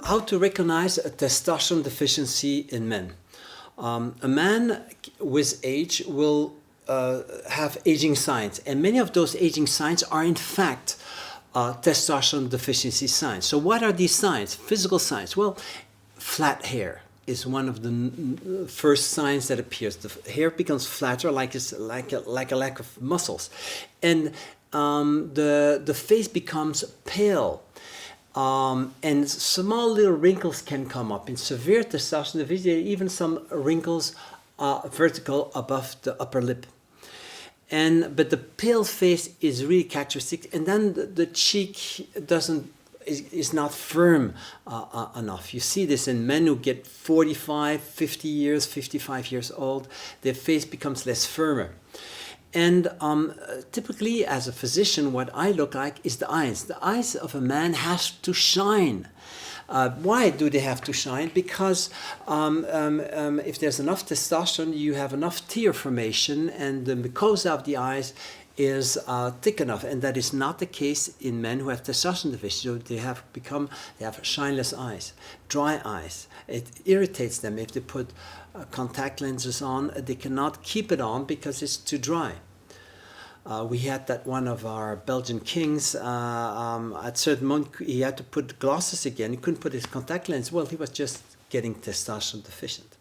How to recognize a testosterone deficiency in men. A man with age will have aging signs, and many of those aging signs are in fact testosterone deficiency signs. So what are these signs, physical signs? Well, flat hair is one of the first signs that appears. The hair becomes flatter, like a lack of muscles, and the face becomes pale. And small little wrinkles can come up. In severe testosterone deficiency, even some wrinkles vertical above the upper lip. But the pale face is really characteristic, and then the cheek is not firm enough. You see this in men who get 45, 50 years, 55 years old. Their face becomes less firmer. And typically, as a physician, what I look like is the eyes. The eyes of a man has to shine. Why do they have to shine? Because if there's enough testosterone, you have enough tear formation, and the mucosa of the eyes is thick enough, and that is not the case in men who have testosterone deficiency. So they have shineless eyes, dry eyes. It irritates them if they put contact lenses on. They cannot keep it on because it's too dry. We had that one of our Belgian kings, at a certain moment he had to put glasses again. He couldn't put his contact lens. Well, he was just getting testosterone deficient.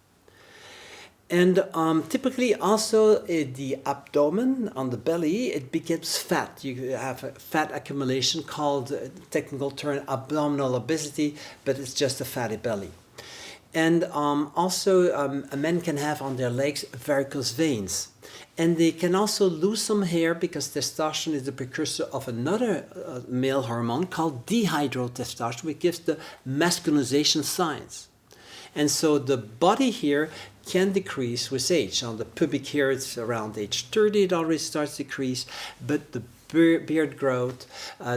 And typically also the abdomen, on the belly, it becomes fat. You have a fat accumulation called, technical term, abdominal obesity, but it's just a fatty belly. And also men can have on their legs varicose veins. And they can also lose some hair because testosterone is the precursor of another male hormone called dihydrotestosterone, which gives the masculinization signs. And so the body hair can decrease with age. On the pubic hair, it's around age 30, it already starts to decrease, but the beard growth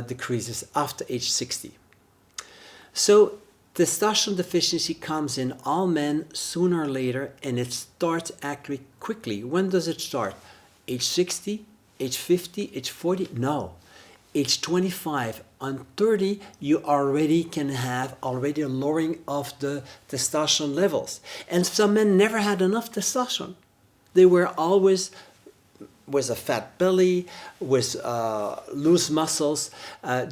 decreases after age 60. So testosterone deficiency comes in all men sooner or later, and it starts actually quickly. When does it start? Age 60, age 50, age 40? No. Age 25. On 30, you already can have a lowering of the testosterone levels. And some men never had enough testosterone. They were always with a fat belly, with loose muscles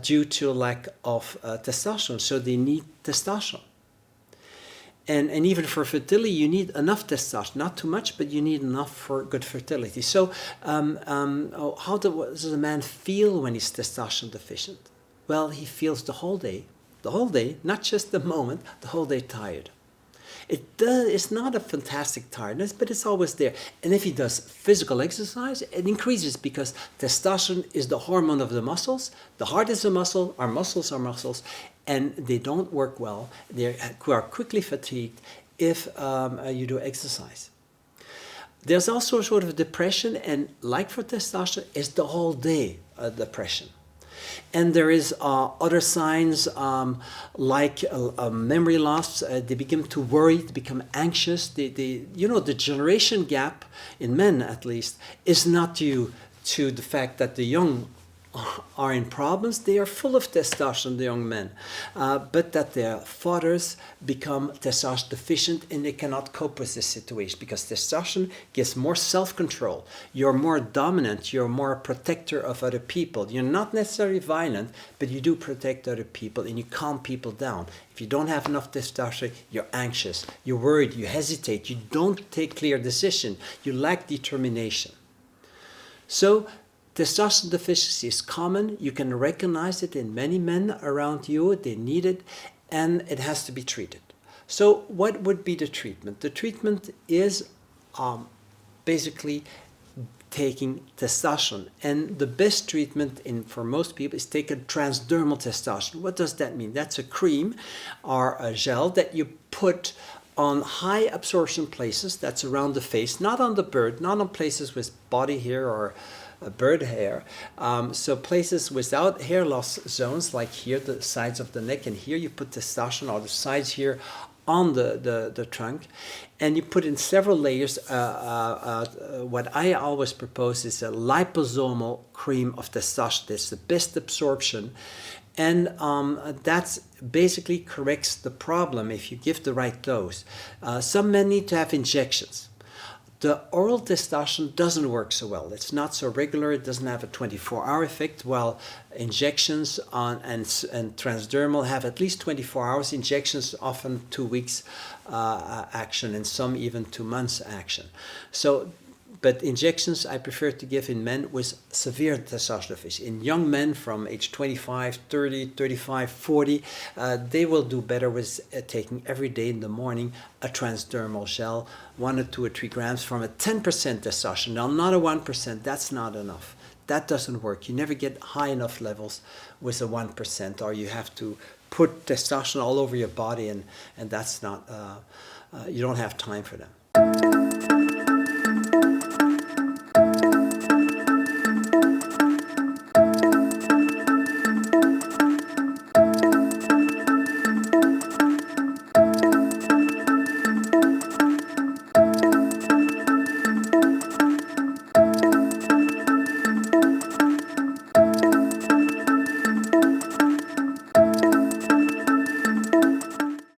due to lack of testosterone. So they need testosterone. And even for fertility, you need enough testosterone. Not too much, but you need enough for good fertility. So how does a man feel when he's testosterone deficient? Well, he feels the whole day, not just the moment, the whole day tired. It's not a fantastic tiredness, but it's always there. And if he does physical exercise, it increases because testosterone is the hormone of the muscles. The heart is a muscle, our muscles are muscles, and they don't work well. They are quickly fatigued if you do exercise. There's also a sort of depression, and like for testosterone, it's the whole day depression. And there is other signs like memory loss. They begin to worry, they become anxious. The generation gap in men, at least, is not due to the fact that the young are in problems. They are full of testosterone, the young men, but that their fathers become testosterone deficient and they cannot cope with this situation because testosterone gives more self-control. You're more dominant, you're more a protector of other people. You're not necessarily violent, but you do protect other people and you calm people down. If you don't have enough testosterone, you're anxious, you're worried, you hesitate, you don't take clear decisions, you lack determination. So testosterone deficiency is common. You can recognize it in many men around you. They need it, and it has to be treated. So what would be the treatment? The treatment is basically taking testosterone. And the best treatment for most people is take a transdermal testosterone. What does that mean? That's a cream or a gel that you put on high absorption places, that's around the face, not on the bird, not on places with body hair or bird hair. So places without hair loss zones, like here, the sides of the neck, and here you put testosterone, or the sides here on the trunk, and you put in several layers. What I always propose is a liposomal cream of testosterone. That's the best absorption, And that basically corrects the problem if you give the right dose. Some men need to have injections. The oral testosterone doesn't work so well. It's not so regular. It doesn't have a 24-hour effect, while injections and transdermal have at least 24 hours. Injections often 2 weeks action, and some even 2 months action. But injections I prefer to give in men with severe testosterone deficiency. In young men from age 25, 30, 35, 40, they will do better with taking every day in the morning a transdermal gel, 1 or 2 or 3 grams from a 10% testosterone. Now, not a 1%, that's not enough. That doesn't work. You never get high enough levels with a 1%, or you have to put testosterone all over your body, and that's not, you don't have time for that.